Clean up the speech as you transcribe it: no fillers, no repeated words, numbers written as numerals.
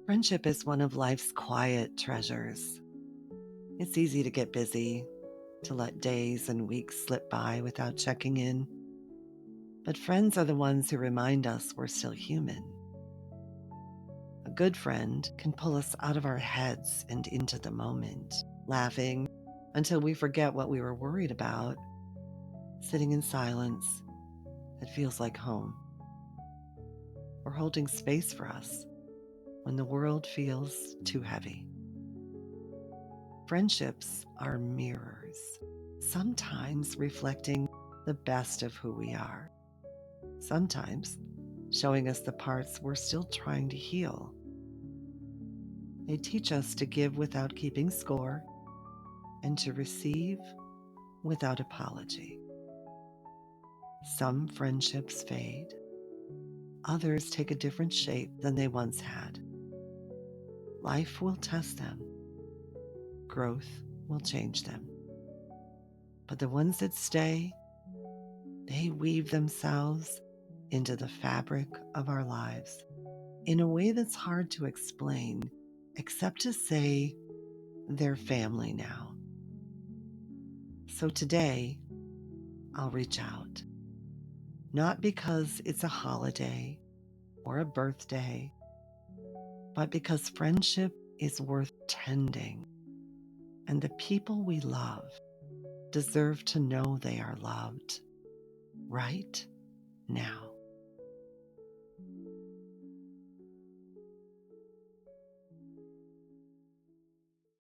Friendship is one of life's quiet treasures. It's easy to get busy, to let days and weeks slip by without checking in. But friends are the ones who remind us we're still human. A good friend can pull us out of our heads and into the moment, laughing until we forget what we were worried about, sitting in silence that feels like home, or holding space for us when the world feels too heavy. Friendships are mirrors, sometimes reflecting the best of who we are, sometimes showing us the parts we're still trying to heal. They teach us to give without keeping score and to receive without apology. Some friendships fade, others take a different shape than they once had. Life will test them, growth will change them. But the ones that stay, they weave themselves into the fabric of our lives in a way that's hard to explain, except to say they're family now. So today, I'll reach out, not because it's a holiday or a birthday, but because friendship is worth tending, and the people we love deserve to know they are loved right now.